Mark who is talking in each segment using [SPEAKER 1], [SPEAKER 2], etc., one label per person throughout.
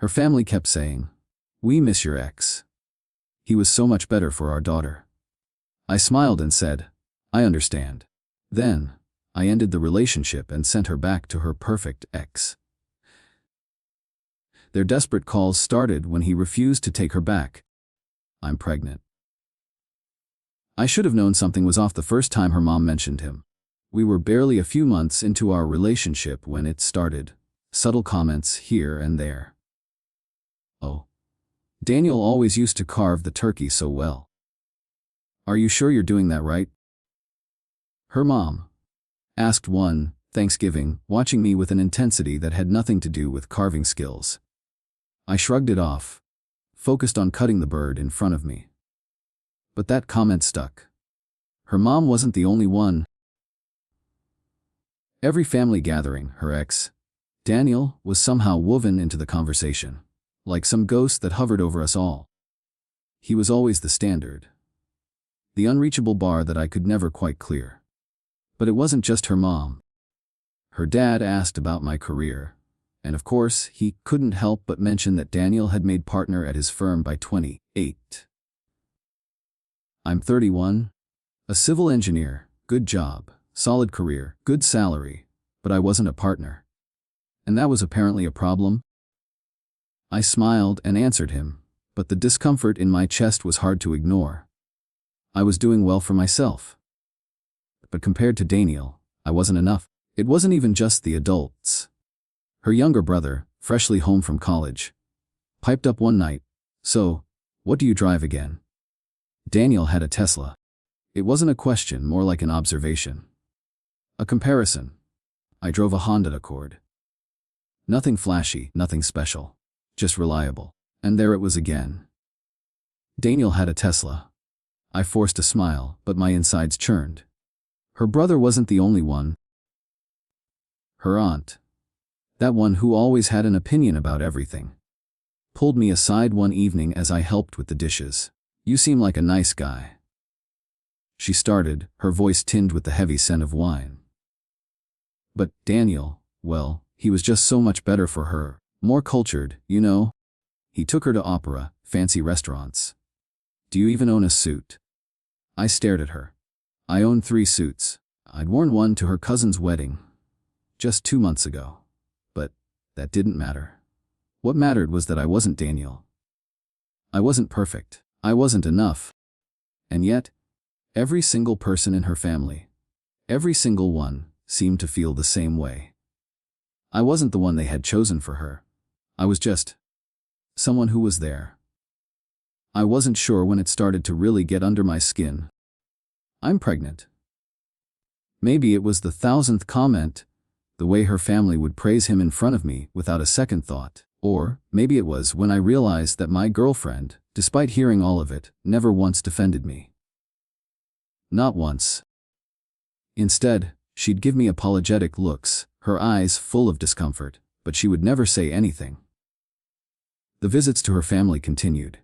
[SPEAKER 1] Her family kept saying, "We miss your ex. He was so much better for our daughter." I smiled and said, "I understand." Then, I ended the relationship and sent her back to her perfect ex. Their desperate calls started when he refused to take her back. "I'm pregnant." I should have known something was off the first time her mom mentioned him. We were barely a few months into our relationship when it started. Subtle comments here and there. "Oh, Daniel always used to carve the turkey so well. Are you sure you're doing that right?" Her mom asked one Thanksgiving, watching me with an intensity that had nothing to do with carving skills. I shrugged it off, focused on cutting the bird in front of me. But that comment stuck. Her mom wasn't the only one. Every family gathering, her ex, Daniel, was somehow woven into the conversation, like some ghost that hovered over us all. He was always the standard, the unreachable bar that I could never quite clear. But it wasn't just her mom. Her dad asked about my career, and of course, he couldn't help but mention that Daniel had made partner at his firm by 28. "I'm 31, a civil engineer, good job, solid career, good salary, but I wasn't a partner. And that was apparently a problem?" I smiled and answered him, but the discomfort in my chest was hard to ignore. I was doing well for myself. But compared to Daniel, I wasn't enough. It wasn't even just the adults. Her younger brother, freshly home from college, piped up one night, "So, what do you drive again?" Daniel had a Tesla. It wasn't a question, more like an observation. A comparison. I drove a Honda Accord. Nothing flashy, nothing special. Just reliable. And there it was again. Daniel had a Tesla. I forced a smile, but my insides churned. Her brother wasn't the only one. Her aunt, that one who always had an opinion about everything, pulled me aside one evening as I helped with the dishes. "You seem like a nice guy," she started, her voice tinged with the heavy scent of wine. "But Daniel, well, he was just so much better for her, more cultured, you know. He took her to opera, fancy restaurants. Do you even own a suit?" I stared at her. I owned 3 suits. I'd worn one to her cousin's wedding just 2 months ago. But that didn't matter. What mattered was that I wasn't Daniel. I wasn't perfect. I wasn't enough. And yet, every single person in her family, every single one, seemed to feel the same way. I wasn't the one they had chosen for her. I was just someone who was there. I wasn't sure when it started to really get under my skin. "I'm pregnant." Maybe it was the 1,000th comment, the way her family would praise him in front of me without a second thought. Or maybe it was when I realized that my girlfriend, despite hearing all of it, never once defended me. Not once. Instead, she'd give me apologetic looks, her eyes full of discomfort, but she would never say anything. The visits to her family continued.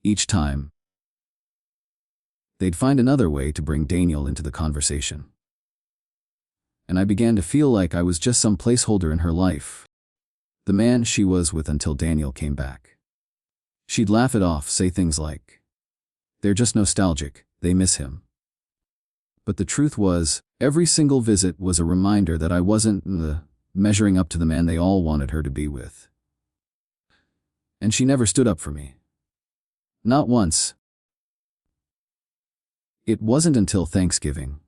[SPEAKER 1] Each time, they'd find another way to bring Daniel into the conversation. And I began to feel like I was just some placeholder in her life. The man she was with until Daniel came back. She'd laugh it off, say things like, "They're just nostalgic, they miss him." But the truth was, every single visit was a reminder that I wasn't measuring up to the man they all wanted her to be with. And she never stood up for me. Not once. It wasn't until Thanksgiving,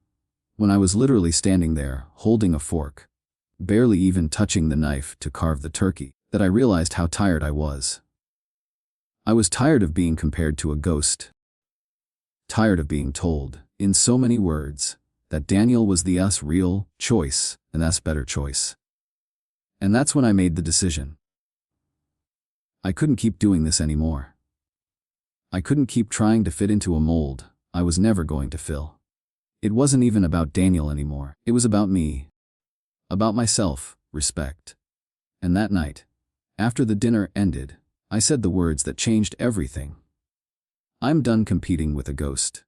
[SPEAKER 1] when I was literally standing there, holding a fork, barely even touching the knife to carve the turkey, that I realized how tired I was. I was tired of being compared to a ghost. Tired of being told, in so many words, that Daniel was the real choice, and that's better choice. And that's when I made the decision. I couldn't keep doing this anymore. I couldn't keep trying to fit into a mold I was never going to fill. It wasn't even about Daniel anymore. It was about me. About myself, respect. And that night, after the dinner ended, I said the words that changed everything. "I'm done competing with a ghost."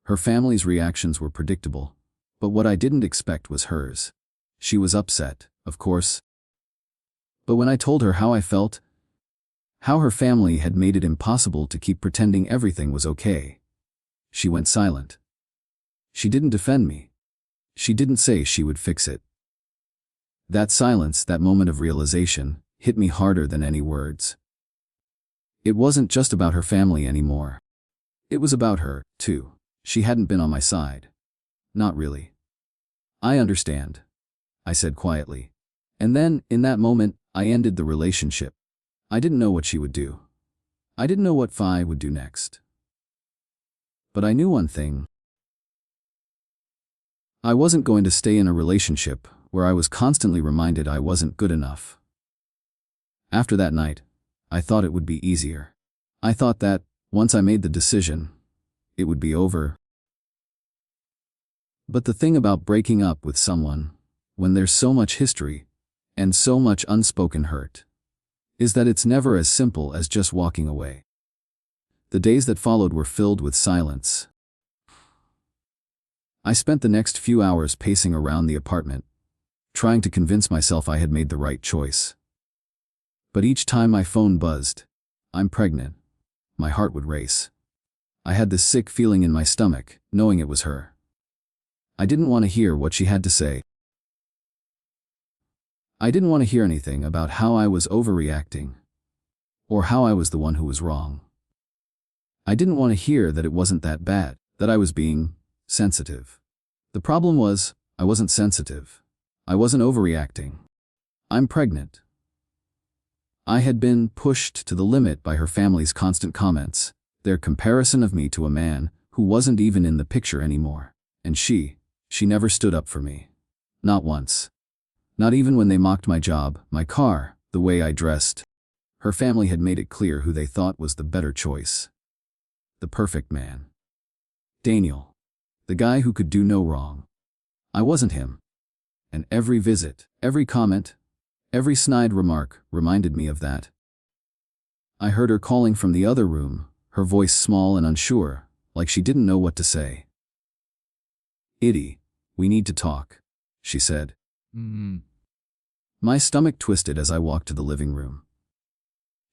[SPEAKER 1] Her family's reactions were predictable, but what I didn't expect was hers. She was upset, of course. But when I told her how I felt, How her family had made it impossible to keep pretending everything was okay. She went silent. She didn't defend me. She didn't say she would fix it. That silence, that moment of realization, hit me harder than any words. It wasn't just about her family anymore. It was about her, too. She hadn't been on my side. Not really. I understand, I said quietly. And then, in that moment, I ended the relationship. I didn't know what she would do. I didn't know what Fi would do next. But I knew one thing. I wasn't going to stay in a relationship where I was constantly reminded I wasn't good enough. After that night, I thought it would be easier. I thought that, once I made the decision, it would be over. But the thing about breaking up with someone, when there's so much history, and so much unspoken hurt, is that it's never as simple as just walking away. The days that followed were filled with silence. I spent the next few hours pacing around the apartment, trying to convince myself I had made the right choice. But each time my phone buzzed, "I'm pregnant," my heart would race. I had this sick feeling in my stomach, knowing it was her. I didn't want to hear what she had to say. I didn't want to hear anything about how I was overreacting, or how I was the one who was wrong. I didn't want to hear that it wasn't that bad, that I was being sensitive. The problem was, I wasn't sensitive. I wasn't overreacting. I'm pregnant. I had been pushed to the limit by her family's constant comments, their comparison of me to a man who wasn't even in the picture anymore. And she never stood up for me. Not once. Not even when they mocked my job, my car, the way I dressed. Her family had made it clear who they thought was the better choice. The perfect man. Daniel. The guy who could do no wrong. I wasn't him. And every visit, every comment, every snide remark reminded me of that. I heard her calling from the other room, her voice small and unsure, like she didn't know what to say. "Iddy, we need to talk," she said. My stomach twisted as I walked to the living room.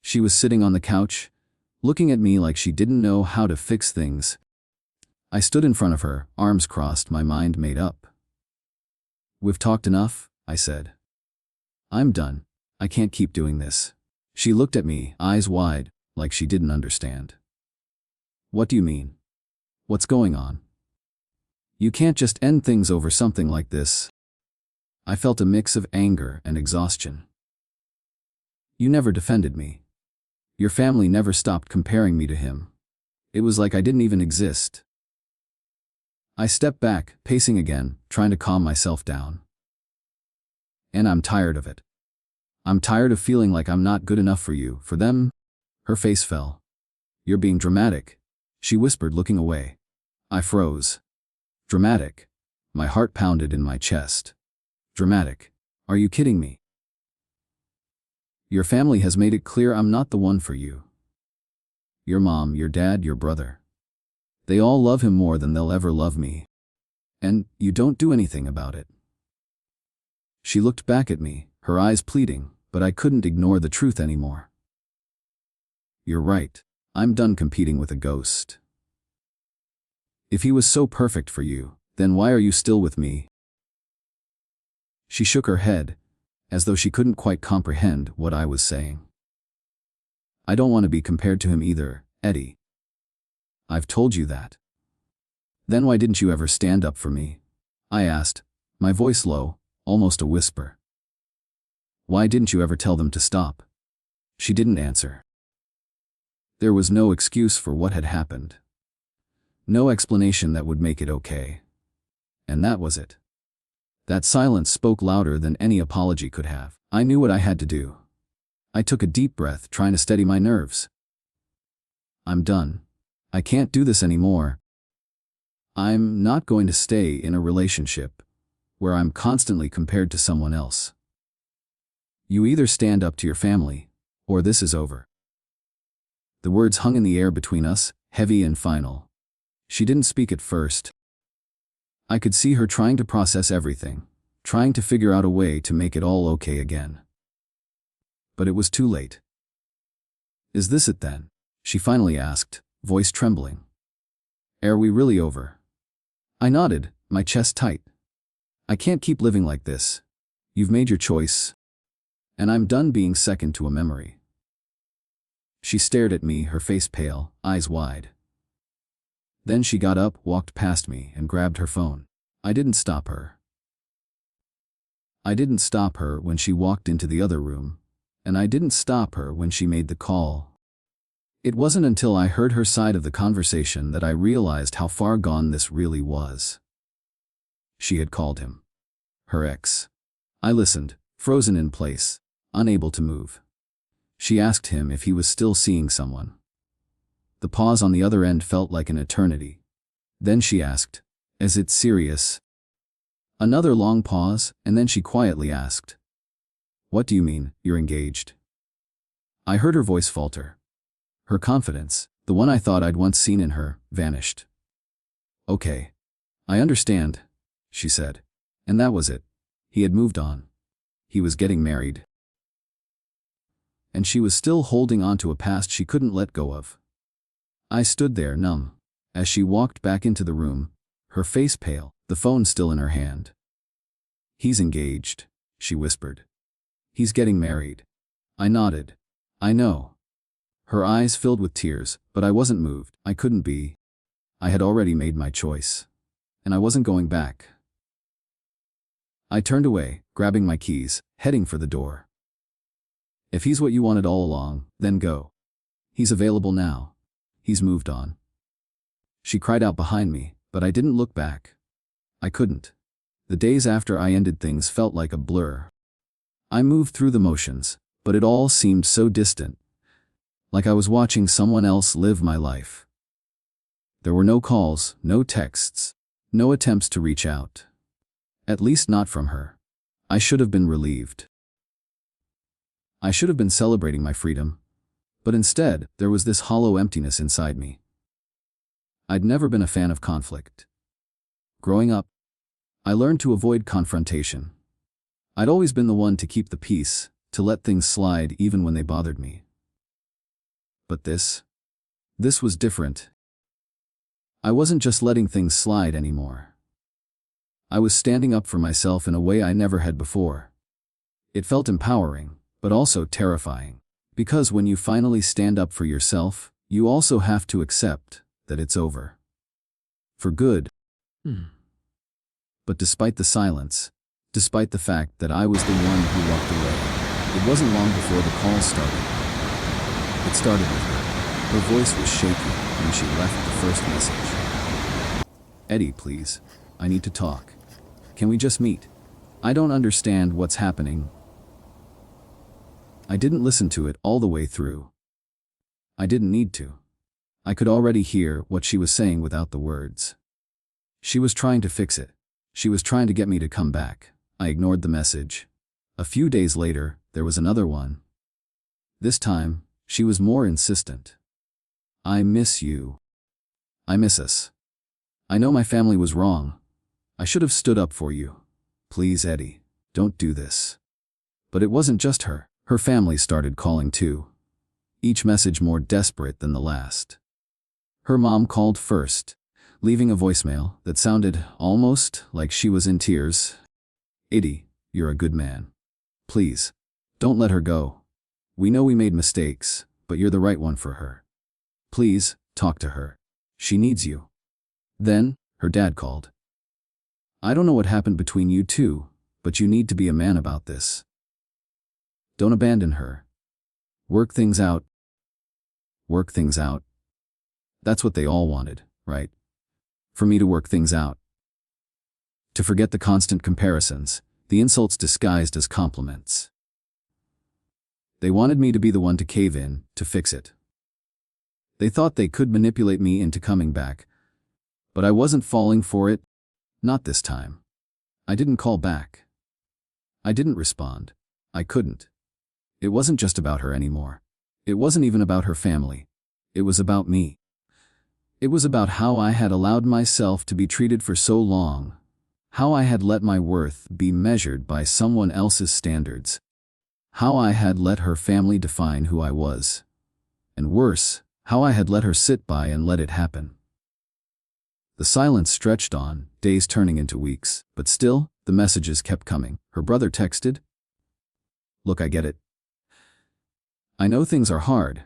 [SPEAKER 1] She was sitting on the couch, looking at me like she didn't know how to fix things. I stood in front of her, arms crossed, my mind made up. "We've talked enough," I said. "I'm done. I can't keep doing this." She looked at me, eyes wide, like she didn't understand. "What do you mean? What's going on? You can't just end things over something like this." I felt a mix of anger and exhaustion. "You never defended me. Your family never stopped comparing me to him. It was like I didn't even exist." I stepped back, pacing again, trying to calm myself down. "And I'm tired of it. I'm tired of feeling like I'm not good enough for you, for them." Her face fell. "You're being dramatic," she whispered, looking away. I froze. Dramatic. My heart pounded in my chest. Dramatic. Are you kidding me? Your family has made it clear I'm not the one for you. Your mom, your dad, your brother. They all love him more than they'll ever love me. And you don't do anything about it." She looked back at me, her eyes pleading, but I couldn't ignore the truth anymore. "You're right. I'm done competing with a ghost. If he was so perfect for you, then why are you still with me?" She shook her head, as though she couldn't quite comprehend what I was saying. "I don't want to be compared to him either, Eddie. I've told you that." "Then why didn't you ever stand up for me?" I asked, my voice low, almost a whisper. "Why didn't you ever tell them to stop?" She didn't answer. There was no excuse for what had happened. No explanation that would make it okay. And that was it. That silence spoke louder than any apology could have. I knew what I had to do. I took a deep breath, trying to steady my nerves. "I'm done. I can't do this anymore. I'm not going to stay in a relationship where I'm constantly compared to someone else. You either stand up to your family, or this is over." The words hung in the air between us, heavy and final. She didn't speak at first. I could see her trying to process everything, trying to figure out a way to make it all okay again. But it was too late. Is this it then? She finally asked, voice trembling. Are we really over? I nodded, my chest tight. I can't keep living like this. You've made your choice. And I'm done being second to a memory. She stared at me, her face pale, eyes wide. Then she got up, walked past me, and grabbed her phone. I didn't stop her. I didn't stop her when she walked into the other room, and I didn't stop her when she made the call. It wasn't until I heard her side of the conversation that I realized how far gone this really was. She had called him. Her ex. I listened, frozen in place, unable to move. She asked him if he was still seeing someone. The pause on the other end felt like an eternity. Then she asked, "Is it serious?" Another long pause, and then she quietly asked, "What do you mean, you're engaged?" I heard her voice falter. Her confidence, the one I thought I'd once seen in her, vanished. "Okay. I understand," she said. And that was it. He had moved on. He was getting married. And she was still holding on to a past she couldn't let go of. I stood there, numb, as she walked back into the room, her face pale, the phone still in her hand. "He's engaged," she whispered. "He's getting married." I nodded. "I know." Her eyes filled with tears, but I wasn't moved. I couldn't be. I had already made my choice. And I wasn't going back. I turned away, grabbing my keys, heading for the door. If he's what you wanted all along, then go. He's available now. He's moved on. She cried out behind me, but I didn't look back. I couldn't. The days after I ended things felt like a blur. I moved through the motions, but it all seemed so distant. Like I was watching someone else live my life. There were no calls, no texts, no attempts to reach out. At least not from her. I should have been relieved. I should have been celebrating my freedom. But instead, there was this hollow emptiness inside me. I'd never been a fan of conflict. Growing up, I learned to avoid confrontation. I'd always been the one to keep the peace, to let things slide even when they bothered me. But this was different. I wasn't just letting things slide anymore. I was standing up for myself in a way I never had before. It felt empowering, but also terrifying. Because when you finally stand up for yourself, you also have to accept that it's over. For good. But despite the silence, despite the fact that I was the one who walked away, it wasn't long before the call started. It started with her. Her voice was shaky when she left the first message. "Eddie, please. I need to talk. Can we just meet? I don't understand what's happening." I didn't listen to it all the way through. I didn't need to. I could already hear what she was saying without the words. She was trying to fix it. She was trying to get me to come back. I ignored the message. A few days later, there was another one. This time, she was more insistent. "I miss you. I miss us. I know my family was wrong. I should have stood up for you. Please, Eddie, don't do this." But it wasn't just her. Her family started calling too. Each message more desperate than the last. Her mom called first, leaving a voicemail that sounded almost like she was in tears. "Eddie, you're a good man. Please, don't let her go. We know we made mistakes, but you're the right one for her. Please, talk to her. She needs you." Then, her dad called. "I don't know what happened between you two, but you need to be a man about this. Don't abandon her. Work things out." Work things out. That's what they all wanted, right? For me to work things out. To forget the constant comparisons, the insults disguised as compliments. They wanted me to be the one to cave in, to fix it. They thought they could manipulate me into coming back. But I wasn't falling for it. Not this time. I didn't call back. I didn't respond. I couldn't. It wasn't just about her anymore. It wasn't even about her family. It was about me. It was about how I had allowed myself to be treated for so long. How I had let my worth be measured by someone else's standards. How I had let her family define who I was. And worse, how I had let her sit by and let it happen. The silence stretched on, days turning into weeks, but still, the messages kept coming. Her brother texted, "Look, I get it. I know things are hard,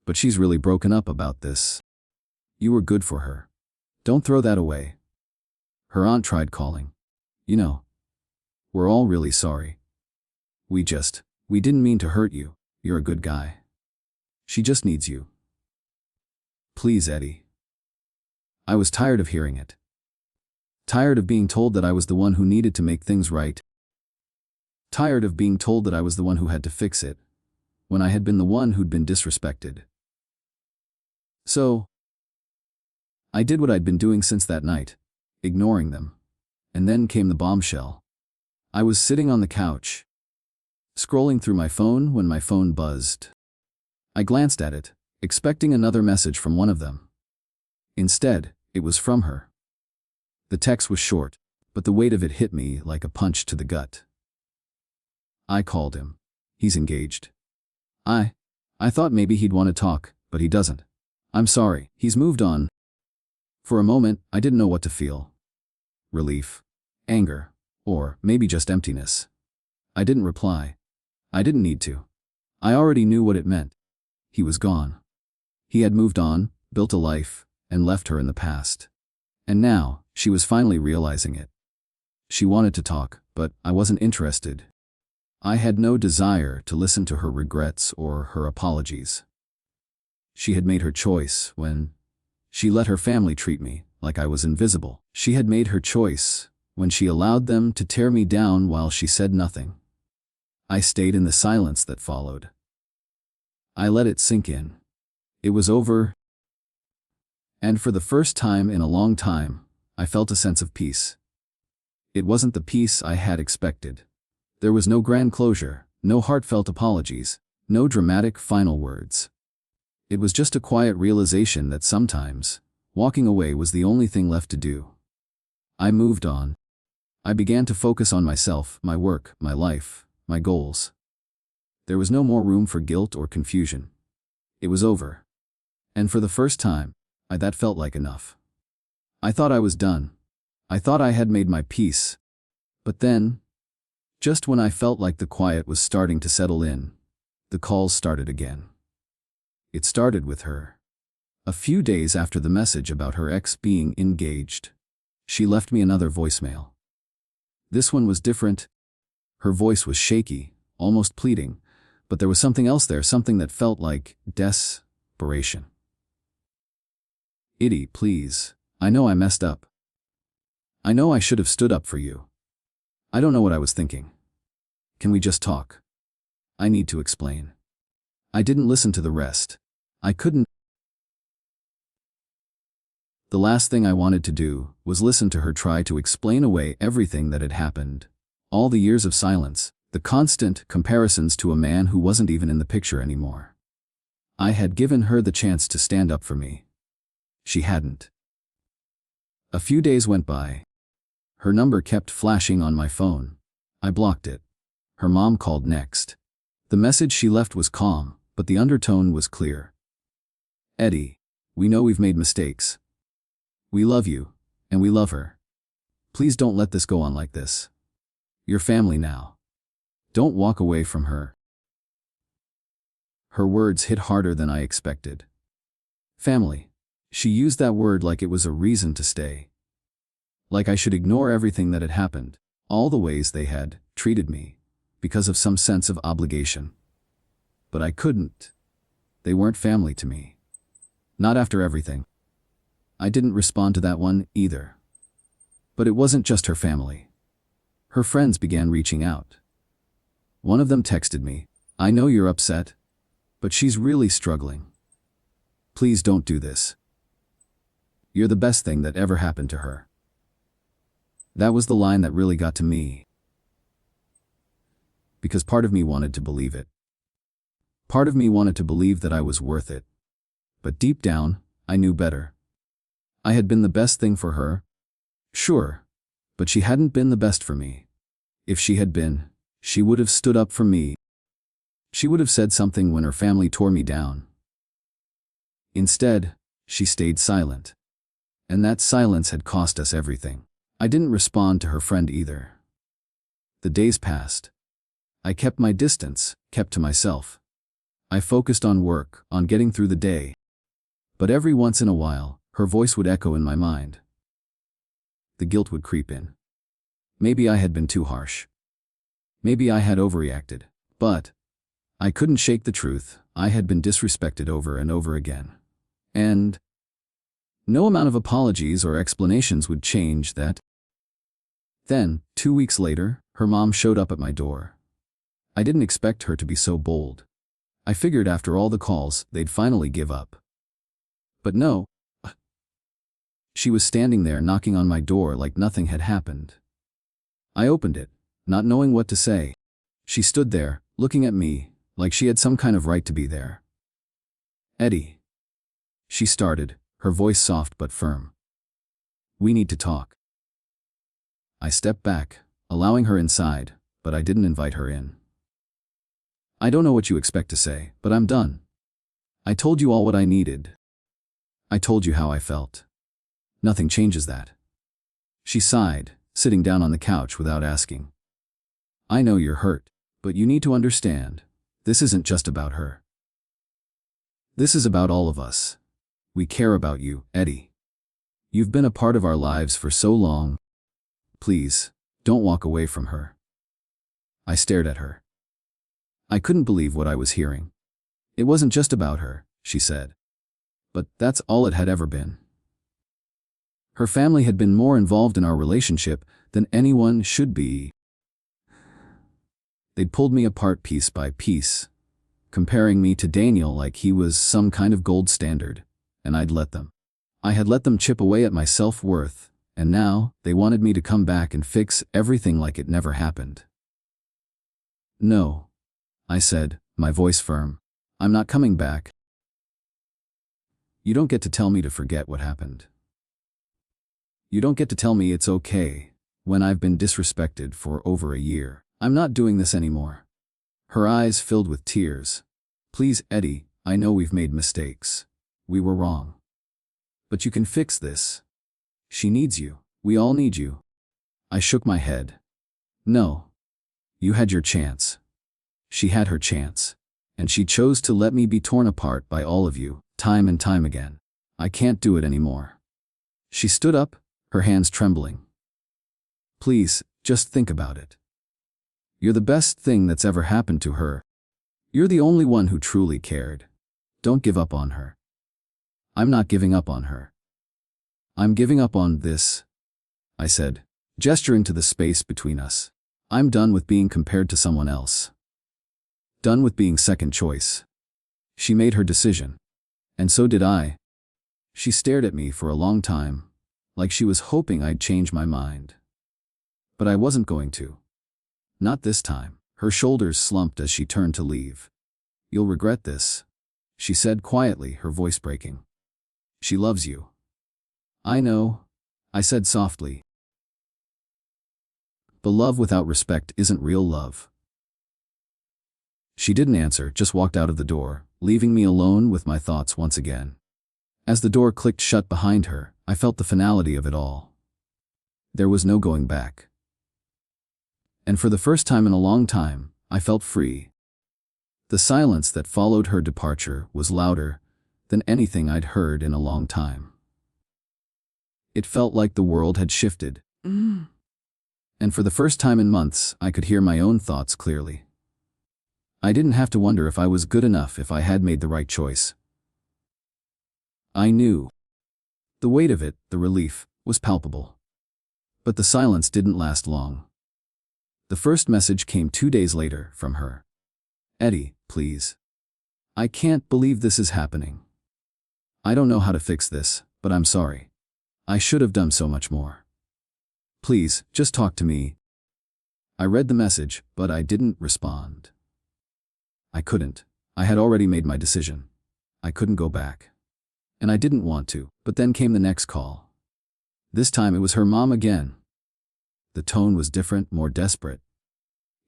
[SPEAKER 1] but she's really broken up about this. You were good for her. Don't throw that away." Her aunt tried calling. "You know, we're all really sorry. We didn't mean to hurt you. You're a good guy. She just needs you. Please, Eddie." I was tired of hearing it. Tired of being told that I was the one who needed to make things right. Tired of being told that I was the one who had to fix it, when I had been the one who'd been disrespected. So, I did what I'd been doing since that night, ignoring them. And then came the bombshell. I was sitting on the couch, scrolling through my phone when my phone buzzed. I glanced at it, expecting another message from one of them. Instead, it was from her. The text was short, but the weight of it hit me like a punch to the gut. "I called him. He's engaged. I thought maybe he'd want to talk, but he doesn't. I'm sorry, he's moved on." For a moment, I didn't know what to feel. Relief, anger, or maybe just emptiness. I didn't reply. I didn't need to. I already knew what it meant. He was gone. He had moved on, built a life, and left her in the past. And now, she was finally realizing it. She wanted to talk, but I wasn't interested. I had no desire to listen to her regrets or her apologies. She had made her choice when she let her family treat me like I was invisible. She had made her choice when she allowed them to tear me down while she said nothing. I stayed in the silence that followed. I let it sink in. It was over. And for the first time in a long time, I felt a sense of peace. It wasn't the peace I had expected. There was no grand closure, no heartfelt apologies, no dramatic final words. It was just a quiet realization that sometimes, walking away was the only thing left to do. I moved on. I began to focus on myself, my work, my life, my goals. There was no more room for guilt or confusion. It was over. And for the first time, that felt like enough. I thought I was done. I thought I had made my peace. But then, just when I felt like the quiet was starting to settle in, the calls started again. It started with her. A few days after the message about her ex being engaged, she left me another voicemail. This one was different. Her voice was shaky, almost pleading, but there was something else there, something that felt like desperation. "Eddie, please, I know I messed up. I know I should have stood up for you. I don't know what I was thinking. Can we just talk? I need to explain." I didn't listen to the rest. I couldn't. The last thing I wanted to do was listen to her try to explain away everything that had happened. All the years of silence, the constant comparisons to a man who wasn't even in the picture anymore. I had given her the chance to stand up for me. She hadn't. A few days went by. Her number kept flashing on my phone. I blocked it. Her mom called next. The message she left was calm, but the undertone was clear. "Eddie, we know we've made mistakes. We love you, and we love her. Please don't let this go on like this. You're family now. Don't walk away from her." Her words hit harder than I expected. Family. She used that word like it was a reason to stay. Like I should ignore everything that had happened, all the ways they had treated me, because of some sense of obligation. But I couldn't. They weren't family to me. Not after everything. I didn't respond to that one either. But it wasn't just her family. Her friends began reaching out. One of them texted me, "I know you're upset, but she's really struggling. Please don't do this. You're the best thing that ever happened to her." That was the line that really got to me. Because part of me wanted to believe it. Part of me wanted to believe that I was worth it. But deep down, I knew better. I had been the best thing for her. Sure, but she hadn't been the best for me. If she had been, she would have stood up for me. She would have said something when her family tore me down. Instead, she stayed silent. And that silence had cost us everything. I didn't respond to her friend either. The days passed. I kept my distance, kept to myself. I focused on work, on getting through the day. But every once in a while, her voice would echo in my mind. The guilt would creep in. Maybe I had been too harsh. Maybe I had overreacted. But I couldn't shake the truth. I had been disrespected over and over again. And no amount of apologies or explanations would change that. Then, 2 weeks later, her mom showed up at my door. I didn't expect her to be so bold. I figured after all the calls, they'd finally give up. But no. She was standing there knocking on my door like nothing had happened. I opened it, not knowing what to say. She stood there, looking at me, like she had some kind of right to be there. "Eddie," she started, her voice soft but firm. "We need to talk." I stepped back, allowing her inside, but I didn't invite her in. "I don't know what you expect to say, but I'm done. I told you all what I needed. I told you how I felt. Nothing changes that." She sighed, sitting down on the couch without asking. "I know you're hurt, but you need to understand, this isn't just about her. This is about all of us. We care about you, Eddie. You've been a part of our lives for so long. Please, don't walk away from her." I stared at her. I couldn't believe what I was hearing. It wasn't just about her, she said. But that's all it had ever been. Her family had been more involved in our relationship than anyone should be. They'd pulled me apart piece by piece, comparing me to Daniel like he was some kind of gold standard, and I'd let them. I had let them chip away at my self-worth, and now they wanted me to come back and fix everything like it never happened. "No," I said, my voice firm. "I'm not coming back. You don't get to tell me to forget what happened. You don't get to tell me it's okay when I've been disrespected for over a year. I'm not doing this anymore." Her eyes filled with tears. "Please, Eddie, I know we've made mistakes. We were wrong. But you can fix this. She needs you. We all need you." I shook my head. "No. You had your chance. She had her chance. And she chose to let me be torn apart by all of you, time and time again. I can't do it anymore." She stood up, her hands trembling. "Please, just think about it. You're the best thing that's ever happened to her. You're the only one who truly cared. Don't give up on her." "I'm not giving up on her. I'm giving up on this," I said, gesturing to the space between us. "I'm done with being compared to someone else. Done with being second choice." She made her decision. And so did I. She stared at me for a long time, like she was hoping I'd change my mind. But I wasn't going to. Not this time. Her shoulders slumped as she turned to leave. "You'll regret this," she said quietly, her voice breaking. "She loves you." "I know," I said softly. "But love without respect isn't real love." She didn't answer, just walked out of the door, leaving me alone with my thoughts once again. As the door clicked shut behind her, I felt the finality of it all. There was no going back. And for the first time in a long time, I felt free. The silence that followed her departure was louder than anything I'd heard in a long time. It felt like the world had shifted. And for the first time in months, I could hear my own thoughts clearly. I didn't have to wonder if I was good enough, if I had made the right choice. I knew. The weight of it, the relief, was palpable. But the silence didn't last long. The first message came 2 days later from her. "Eddie, please. I can't believe this is happening. I don't know how to fix this, but I'm sorry. I should have done so much more. Please, just talk to me." I read the message, but I didn't respond. I couldn't. I had already made my decision. I couldn't go back. And I didn't want to, but then came the next call. This time it was her mom again. The tone was different, more desperate.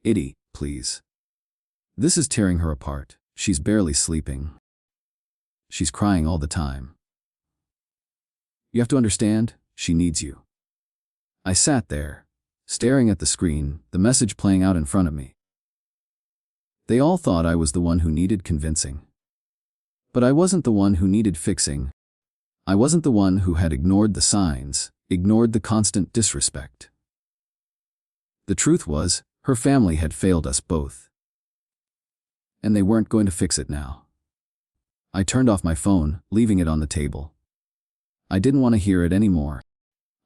[SPEAKER 1] "Eddie, please. This is tearing her apart. She's barely sleeping. She's crying all the time. You have to understand, she needs you. I sat there, staring at the screen, the message playing out in front of me. They all thought I was the one who needed convincing. But I wasn't the one who needed fixing. I wasn't the one who had ignored the signs, ignored the constant disrespect. The truth was, her family had failed us both. And they weren't going to fix it now. I turned off my phone, leaving it on the table. I didn't want to hear it anymore.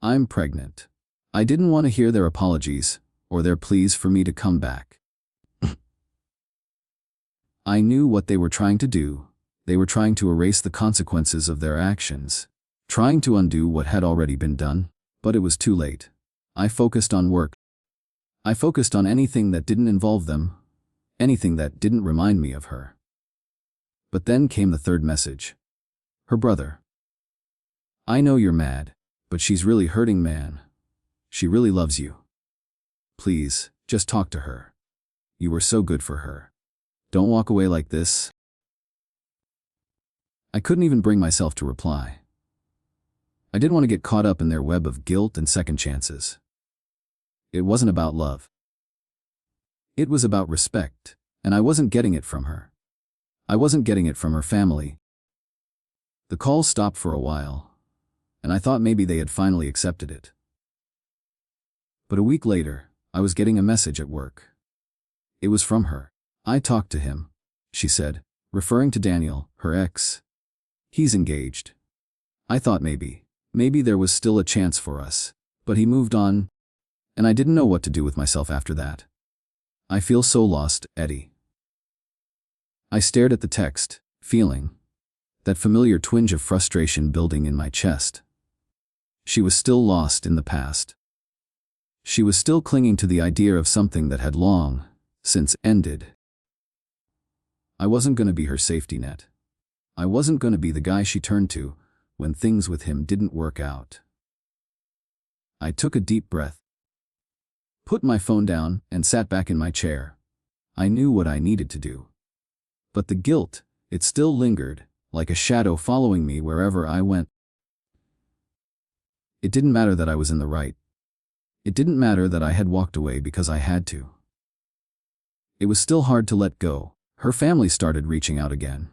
[SPEAKER 1] I'm pregnant. I didn't want to hear their apologies, or their pleas for me to come back. I knew what they were trying to do. They were trying to erase the consequences of their actions, trying to undo what had already been done, but it was too late. I focused on work. I focused on anything that didn't involve them, anything that didn't remind me of her. But then came the third message. Her brother. I know you're mad, but she's really hurting, man. She really loves you. Please, just talk to her. You were so good for her. Don't walk away like this. I couldn't even bring myself to reply. I didn't want to get caught up in their web of guilt and second chances. It wasn't about love. It was about respect, and I wasn't getting it from her. I wasn't getting it from her family. The calls stopped for a while, and I thought maybe they had finally accepted it. But a week later, I was getting a message at work. It was from her. I talked to him, she said, referring to Daniel, her ex. He's engaged. I thought maybe there was still a chance for us, but he moved on, and I didn't know what to do with myself after that. I feel so lost, Eddie. I stared at the text, feeling that familiar twinge of frustration building in my chest. She was still lost in the past. She was still clinging to the idea of something that had long since ended. I wasn't going to be her safety net. I wasn't going to be the guy she turned to when things with him didn't work out. I took a deep breath, put my phone down, and sat back in my chair. I knew what I needed to do. But the guilt, it still lingered, like a shadow following me wherever I went. It didn't matter that I was in the right. It didn't matter that I had walked away because I had to. It was still hard to let go. Her family started reaching out again.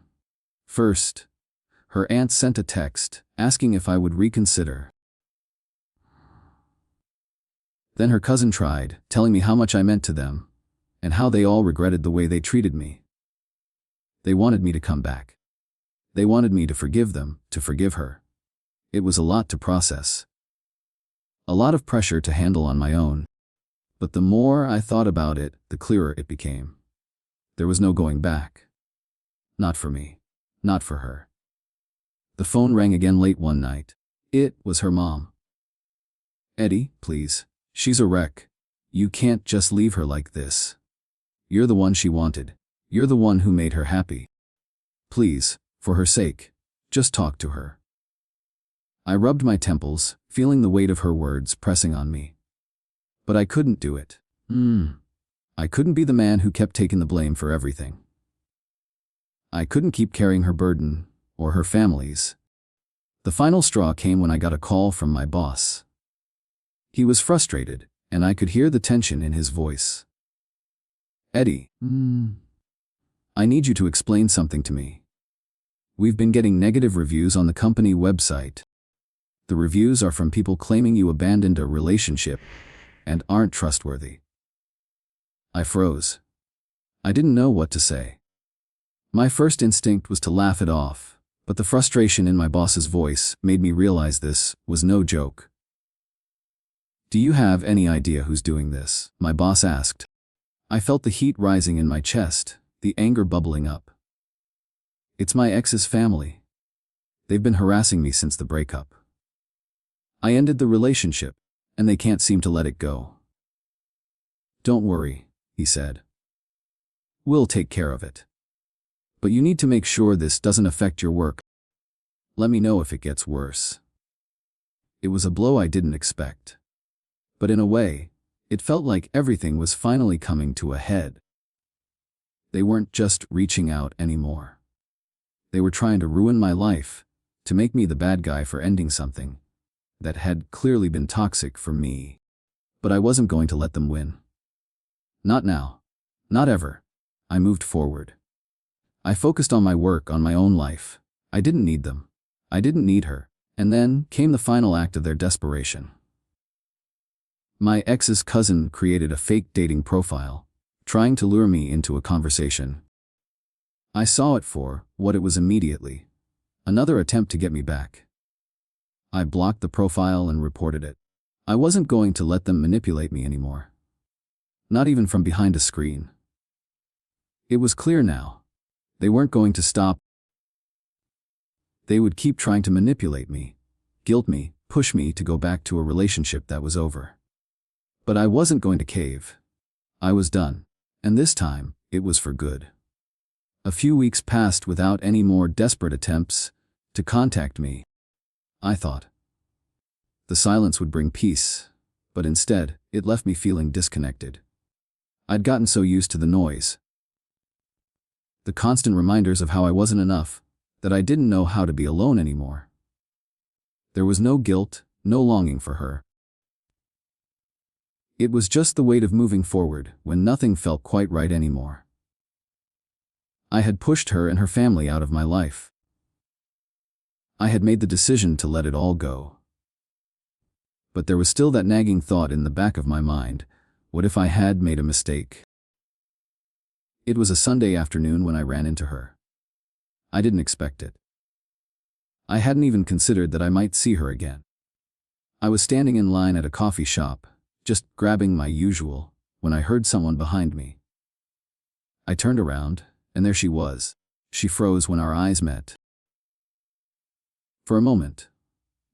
[SPEAKER 1] First, her aunt sent a text asking if I would reconsider. Then her cousin tried, telling me how much I meant to them, and how they all regretted the way they treated me. They wanted me to come back. They wanted me to forgive them, to forgive her. It was a lot to process. A lot of pressure to handle on my own. But the more I thought about it, the clearer it became. There was no going back. Not for me. Not for her. The phone rang again late one night. It was her mom. Eddie, please. She's a wreck. You can't just leave her like this. You're the one she wanted. You're the one who made her happy. Please, for her sake, just talk to her. I rubbed my temples, feeling the weight of her words pressing on me. But I couldn't do it. I couldn't be the man who kept taking the blame for everything. I couldn't keep carrying her burden, or her family's. The final straw came when I got a call from my boss. He was frustrated, and I could hear the tension in his voice. Eddie, I need you to explain something to me. We've been getting negative reviews on the company website. The reviews are from people claiming you abandoned a relationship and aren't trustworthy. I froze. I didn't know what to say. My first instinct was to laugh it off, but the frustration in my boss's voice made me realize this was no joke. Do you have any idea who's doing this? My boss asked. I felt the heat rising in my chest, the anger bubbling up. It's my ex's family. They've been harassing me since the breakup. I ended the relationship, and they can't seem to let it go. Don't worry, he said. We'll take care of it. But you need to make sure this doesn't affect your work. Let me know if it gets worse. It was a blow I didn't expect. But in a way, it felt like everything was finally coming to a head. They weren't just reaching out anymore. They were trying to ruin my life, to make me the bad guy for ending something that had clearly been toxic for me. But I wasn't going to let them win. Not now. Not ever. I moved forward. I focused on my work, on my own life. I didn't need them. I didn't need her. And then came the final act of their desperation. My ex's cousin created a fake dating profile, trying to lure me into a conversation. I saw it for what it was immediately. Another attempt to get me back. I blocked the profile and reported it. I wasn't going to let them manipulate me anymore. Not even from behind a screen. It was clear now. They weren't going to stop. They would keep trying to manipulate me, guilt me, push me to go back to a relationship that was over. But I wasn't going to cave. I was done. And this time, it was for good. A few weeks passed without any more desperate attempts to contact me. I thought the silence would bring peace, but instead, it left me feeling disconnected. I'd gotten so used to the noise, the constant reminders of how I wasn't enough, that I didn't know how to be alone anymore. There was no guilt, no longing for her. It was just the weight of moving forward when nothing felt quite right anymore. I had pushed her and her family out of my life. I had made the decision to let it all go. But there was still that nagging thought in the back of my mind, what if I had made a mistake? It was a Sunday afternoon when I ran into her. I didn't expect it. I hadn't even considered that I might see her again. I was standing in line at a coffee shop, just grabbing my usual, when I heard someone behind me. I turned around, and there she was. She froze when our eyes met. For a moment,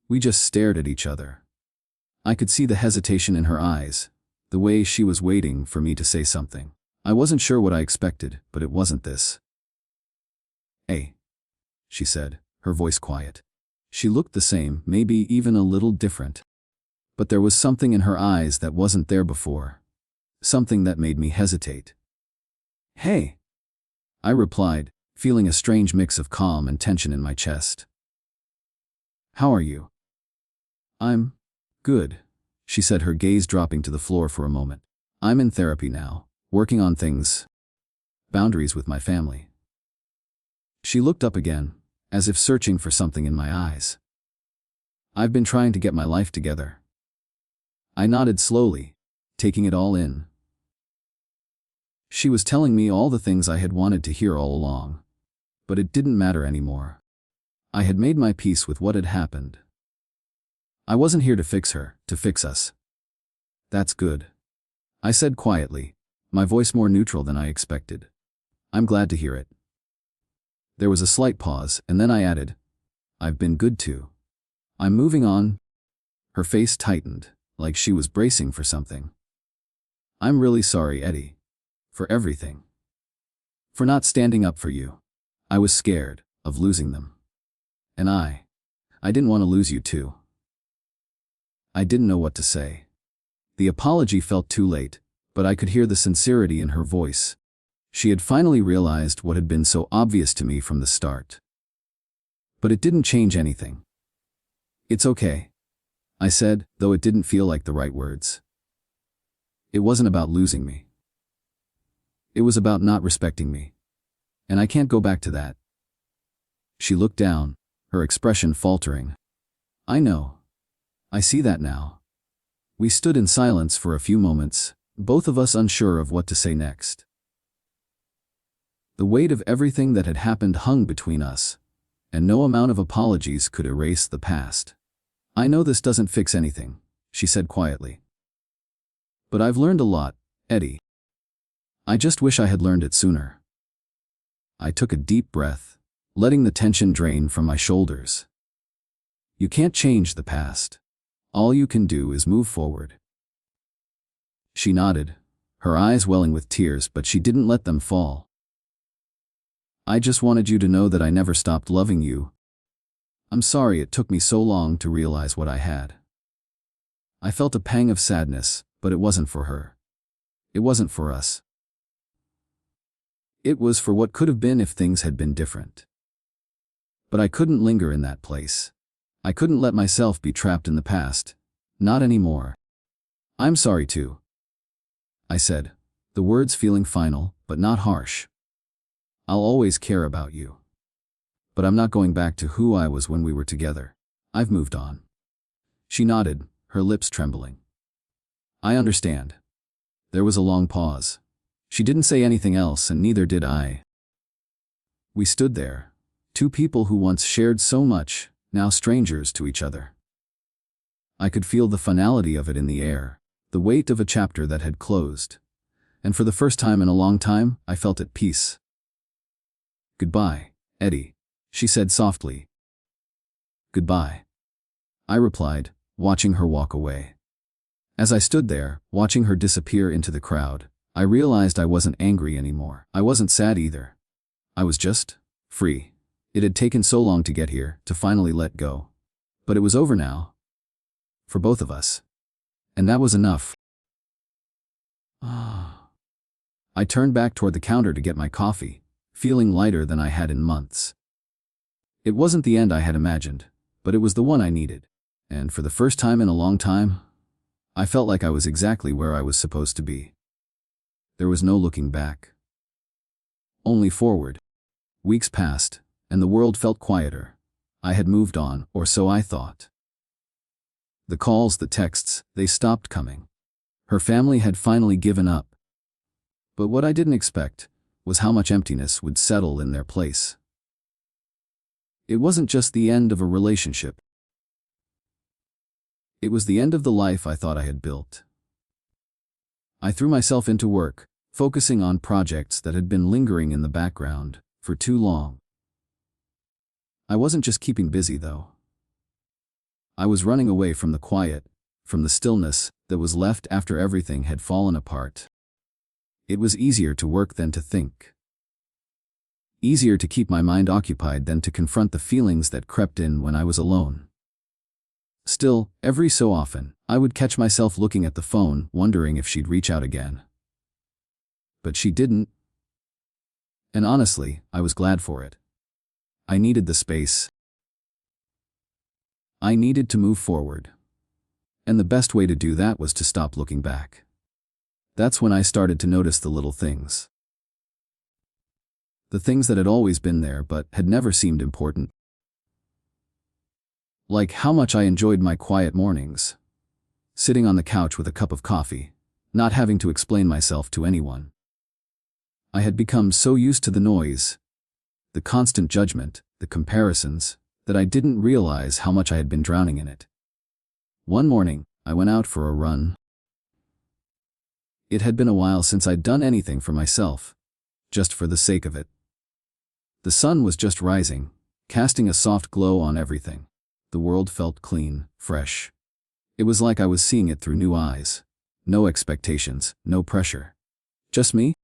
[SPEAKER 1] we just stared at each other. I could see the hesitation in her eyes, the way she was waiting for me to say something. I wasn't sure what I expected, but it wasn't this. "Hey," she said, her voice quiet. She looked the same, maybe even a little different. But there was something in her eyes that wasn't there before. Something that made me hesitate. "Hey," I replied, feeling a strange mix of calm and tension in my chest. "How are you?" "I'm good," she said, her gaze dropping to the floor for a moment. "I'm in therapy now, working on things, boundaries with my family." She looked up again, as if searching for something in my eyes. "I've been trying to get my life together." I nodded slowly, taking it all in. She was telling me all the things I had wanted to hear all along. But it didn't matter anymore. I had made my peace with what had happened. I wasn't here to fix her, to fix us. "That's good," I said quietly, my voice more neutral than I expected. "I'm glad to hear it." There was a slight pause, and then I added, "I've been good too. I'm moving on." Her face tightened, like she was bracing for something. "I'm really sorry, Eddie. For everything. For not standing up for you. I was scared of losing them. And I didn't want to lose you too." I didn't know what to say. The apology felt too late, but I could hear the sincerity in her voice. She had finally realized what had been so obvious to me from the start. But it didn't change anything. "It's okay," I said, though it didn't feel like the right words. It wasn't about losing me. It was about not respecting me. And I can't go back to that. She looked down, her expression faltering. "I know. I see that now." We stood in silence for a few moments, both of us unsure of what to say next. The weight of everything that had happened hung between us, and no amount of apologies could erase the past. "I know this doesn't fix anything," she said quietly. "But I've learned a lot, Eddie. I just wish I had learned it sooner." I took a deep breath, letting the tension drain from my shoulders. You can't change the past. All you can do is move forward. She nodded, her eyes welling with tears, but she didn't let them fall. "I just wanted you to know that I never stopped loving you. I'm sorry it took me so long to realize what I had." I felt a pang of sadness, but it wasn't for her. It wasn't for us. It was for what could have been if things had been different. But I couldn't linger in that place. I couldn't let myself be trapped in the past. Not anymore. "I'm sorry too," I said, the words feeling final, but not harsh. "I'll always care about you. But I'm not going back to who I was when we were together. I've moved on." She nodded, her lips trembling. "I understand." There was a long pause. She didn't say anything else, and neither did I. We stood there, two people who once shared so much, now strangers to each other. I could feel the finality of it in the air, the weight of a chapter that had closed. And for the first time in a long time, I felt at peace. "Goodbye, Eddie," she said softly. "Goodbye," I replied, watching her walk away. As I stood there, watching her disappear into the crowd, I realized I wasn't angry anymore. I wasn't sad either. I was just free. It had taken so long to get here, to finally let go. But it was over now. For both of us. And that was enough. I turned back toward the counter to get my coffee, feeling lighter than I had in months. It wasn't the end I had imagined, but it was the one I needed. And for the first time in a long time, I felt like I was exactly where I was supposed to be. There was no looking back. Only forward. Weeks passed, and the world felt quieter. I had moved on, or so I thought. The calls, the texts, they stopped coming. Her family had finally given up. But what I didn't expect was how much emptiness would settle in their place. It wasn't just the end of a relationship. It was the end of the life I thought I had built. I threw myself into work, focusing on projects that had been lingering in the background for too long. I wasn't just keeping busy, though. I was running away from the quiet, from the stillness that was left after everything had fallen apart. It was easier to work than to think. Easier to keep my mind occupied than to confront the feelings that crept in when I was alone. Still, every so often, I would catch myself looking at the phone, wondering if she'd reach out again. But she didn't. And honestly, I was glad for it. I needed the space. I needed to move forward. And the best way to do that was to stop looking back. That's when I started to notice the little things. The things that had always been there but had never seemed important. Like how much I enjoyed my quiet mornings. Sitting on the couch with a cup of coffee, not having to explain myself to anyone. I had become so used to the noise, the constant judgment, the comparisons, that I didn't realize how much I had been drowning in it. One morning, I went out for a run. It had been a while since I'd done anything for myself, just for the sake of it. The sun was just rising, casting a soft glow on everything. The world felt clean, fresh. It was like I was seeing it through new eyes. No expectations, no pressure. Just me?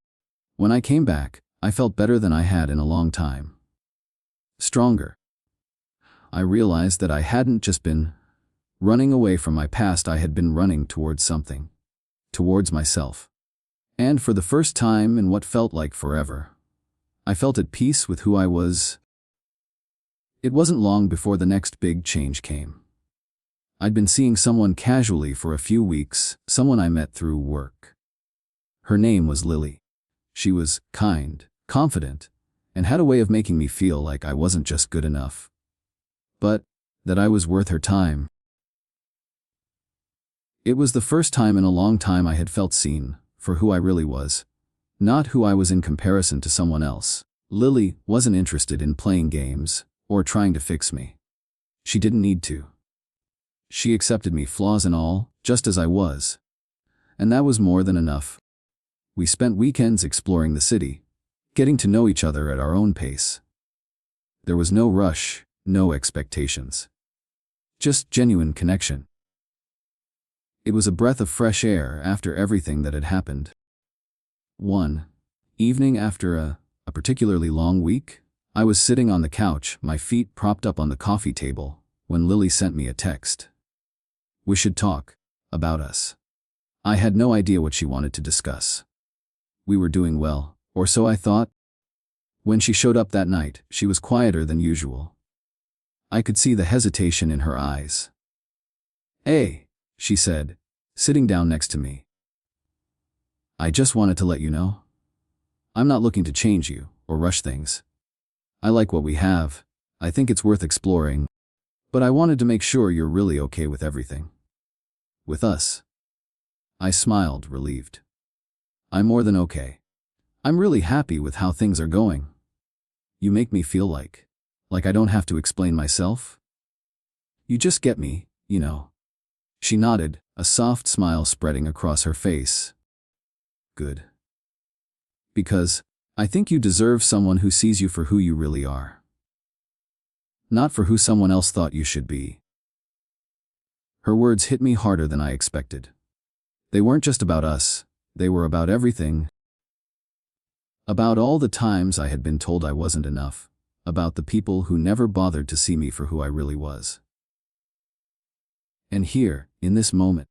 [SPEAKER 1] When I came back, I felt better than I had in a long time. Stronger. I realized that I hadn't just been running away from my past, I had been running towards something. Towards myself. And for the first time in what felt like forever, I felt at peace with who I was. It wasn't long before the next big change came. I'd been seeing someone casually for a few weeks, someone I met through work. Her name was Lily. She was kind, confident, and had a way of making me feel like I wasn't just good enough, but that I was worth her time. It was the first time in a long time I had felt seen for who I really was, not who I was in comparison to someone else. Lily wasn't interested in playing games or trying to fix me. She didn't need to. She accepted me, flaws and all, just as I was. And that was more than enough. We spent weekends exploring the city, getting to know each other at our own pace. There was no rush, no expectations. Just genuine connection. It was a breath of fresh air after everything that had happened. One evening after a particularly long week, I was sitting on the couch, my feet propped up on the coffee table, when Lily sent me a text. We should talk about us. I had no idea what she wanted to discuss. We were doing well, or so I thought. When she showed up that night, she was quieter than usual. I could see the hesitation in her eyes. "Hey," she said, sitting down next to me. "I just wanted to let you know. I'm not looking to change you or rush things. I like what we have. I think it's worth exploring. But I wanted to make sure you're really okay with everything. With us." I smiled, relieved. "I'm more than okay. I'm really happy with how things are going. You make me feel like I don't have to explain myself. You just get me, you know." She nodded, a soft smile spreading across her face. "Good. Because I think you deserve someone who sees you for who you really are. Not for who someone else thought you should be." Her words hit me harder than I expected. They weren't just about us, they were about everything. About all the times I had been told I wasn't enough, about the people who never bothered to see me for who I really was. And here, in this moment,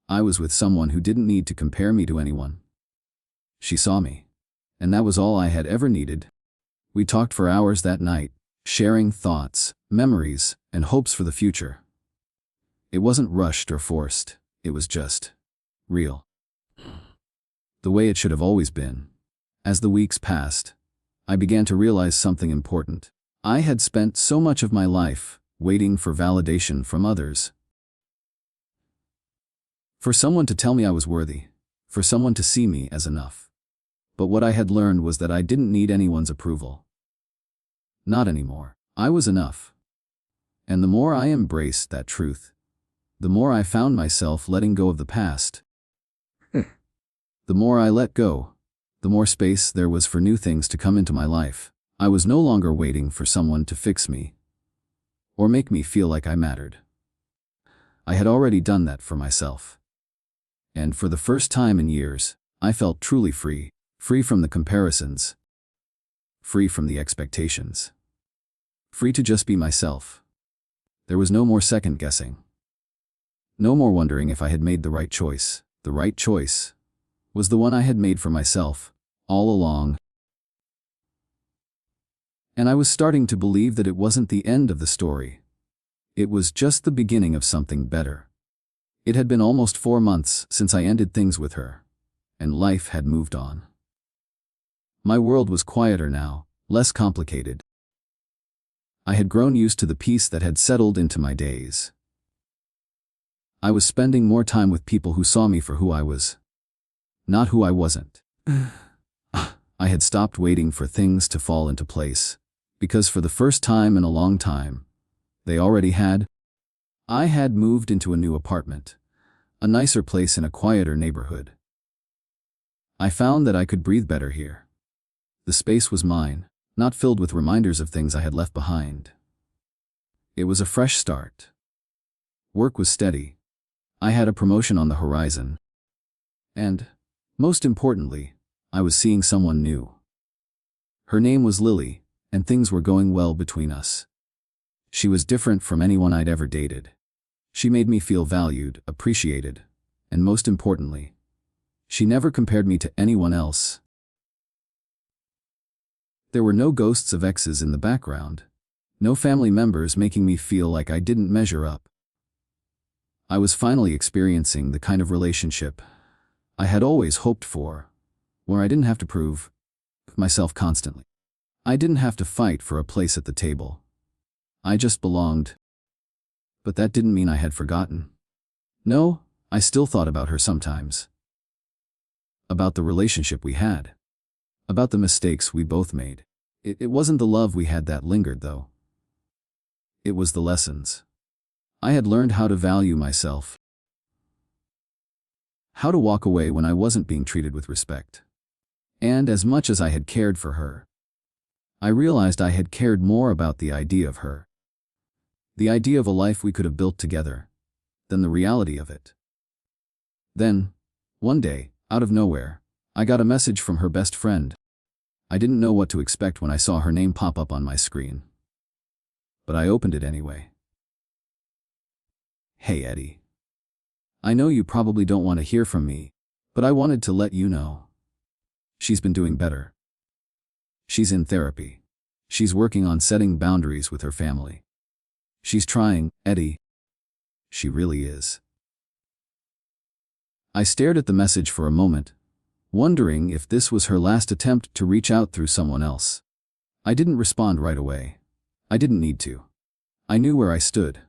[SPEAKER 1] I was with someone who didn't need to compare me to anyone. She saw me, and that was all I had ever needed. We talked for hours that night, sharing thoughts, memories, and hopes for the future. It wasn't rushed or forced, it was just real. The way it should have always been. As the weeks passed, I began to realize something important. I had spent so much of my life waiting for validation from others. For someone to tell me I was worthy, for someone to see me as enough. But what I had learned was that I didn't need anyone's approval. Not anymore. I was enough. And the more I embraced that truth, the more I found myself letting go of the past. The more I let go, the more space there was for new things to come into my life. I was no longer waiting for someone to fix me or make me feel like I mattered. I had already done that for myself. And for the first time in years, I felt truly free, free from the comparisons, free from the expectations, free to just be myself. There was no more second guessing. No more wondering if I had made the right choice. The right choice was the one I had made for myself, all along. And I was starting to believe that it wasn't the end of the story. It was just the beginning of something better. It had been almost 4 months since I ended things with her, and life had moved on. My world was quieter now, less complicated. I had grown used to the peace that had settled into my days. I was spending more time with people who saw me for who I was, not who I wasn't. I had stopped waiting for things to fall into place, because for the first time in a long time, they already had. I had moved into a new apartment, a nicer place in a quieter neighborhood. I found that I could breathe better here. The space was mine, not filled with reminders of things I had left behind. It was a fresh start. Work was steady. I had a promotion on the horizon. And, most importantly, I was seeing someone new. Her name was Lily, and things were going well between us. She was different from anyone I'd ever dated. She made me feel valued, appreciated, and most importantly, she never compared me to anyone else. There were no ghosts of exes in the background, no family members making me feel like I didn't measure up. I was finally experiencing the kind of relationship I had always hoped for, where I didn't have to prove myself constantly. I didn't have to fight for a place at the table. I just belonged. But that didn't mean I had forgotten. No, I still thought about her sometimes. About the relationship we had. About the mistakes we both made. It wasn't the love we had that lingered, though. It was the lessons. I had learned how to value myself. How to walk away when I wasn't being treated with respect. And as much as I had cared for her, I realized I had cared more about the idea of her. The idea of a life we could have built together, than the reality of it. Then, one day, out of nowhere, I got a message from her best friend. I didn't know what to expect when I saw her name pop up on my screen. But I opened it anyway. "Hey Eddie. I know you probably don't want to hear from me, but I wanted to let you know. She's been doing better. She's in therapy. She's working on setting boundaries with her family. She's trying, Eddie. She really is. I stared at the message for a moment, wondering if this was her last attempt to reach out through someone else. I didn't respond right away. I didn't need to. I knew where I stood.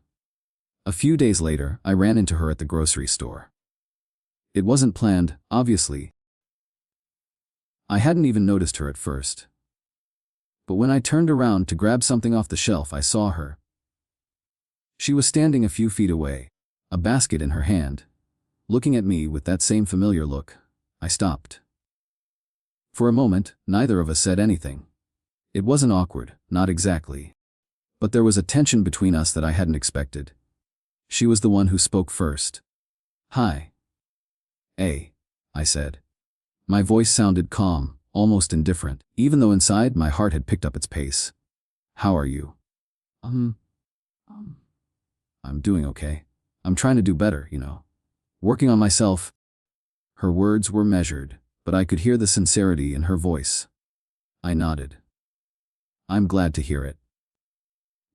[SPEAKER 1] A few days later, I ran into her at the grocery store. It wasn't planned, obviously. I hadn't even noticed her at first. But when I turned around to grab something off the shelf, I saw her. She was standing a few feet away, a basket in her hand, looking at me with that same familiar look. I stopped. For a moment, neither of us said anything. It wasn't awkward, not exactly. But there was a tension between us that I hadn't expected. She was the one who spoke first. "Hi." "Hey," I said. My voice sounded calm, almost indifferent, even though inside my heart had picked up its pace. "How are you?" I'm doing okay. I'm trying to do better, Working on myself." Her words were measured, but I could hear the sincerity in her voice. I nodded. "I'm glad to hear it."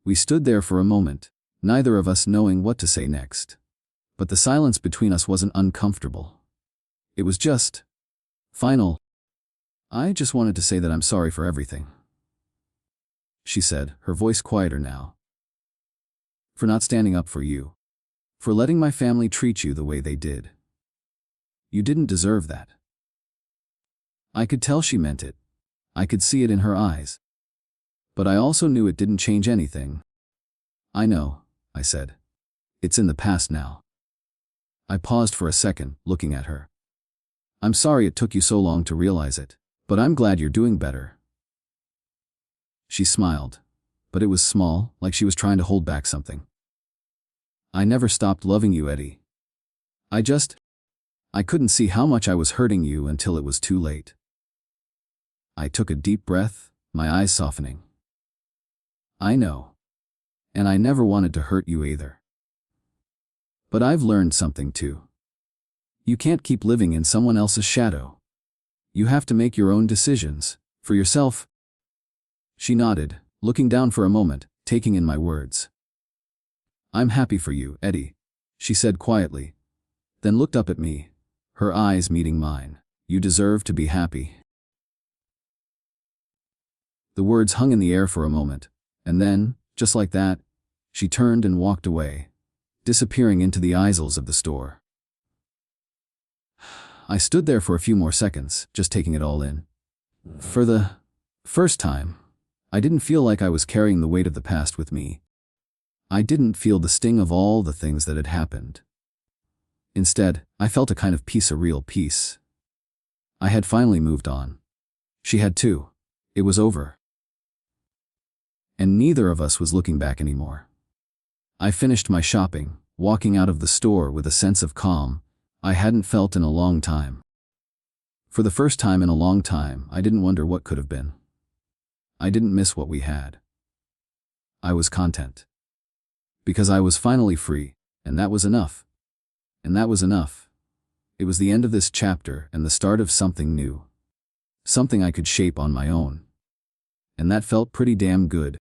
[SPEAKER 1] We stood there for a moment, neither of us knowing what to say next. But the silence between us wasn't uncomfortable. It was just final. "I just wanted to say that I'm sorry for everything," she said, her voice quieter now. "For not standing up for you. For letting my family treat you the way they did. You didn't deserve that." I could tell she meant it. I could see it in her eyes. But I also knew it didn't change anything. "I know," I said. "It's in the past now." I paused for a second, looking at her. "I'm sorry it took you so long to realize it, but I'm glad you're doing better." She smiled, but it was small, like she was trying to hold back something. "I never stopped loving you, Eddie. I couldn't see how much I was hurting you until it was too late." I took a deep breath, my eyes softening. "I know. And I never wanted to hurt you either. But I've learned something too. You can't keep living in someone else's shadow. You have to make your own decisions, for yourself." She nodded, looking down for a moment, taking in my words. "I'm happy for you, Eddie," she said quietly, then looked up at me, her eyes meeting mine. "You deserve to be happy." The words hung in the air for a moment, and then, just like that, she turned and walked away, disappearing into the aisles of the store. I stood there for a few more seconds, just taking it all in. For the first time, I didn't feel like I was carrying the weight of the past with me. I didn't feel the sting of all the things that had happened. Instead, I felt a kind of peace, a real peace. I had finally moved on. She had too. It was over. And neither of us was looking back anymore. I finished my shopping, walking out of the store with a sense of calm I hadn't felt in a long time. For the first time in a long time, I didn't wonder what could have been. I didn't miss what we had. I was content. Because I was finally free, and that was enough. And that was enough. It was the end of this chapter and the start of something new. Something I could shape on my own. And that felt pretty damn good.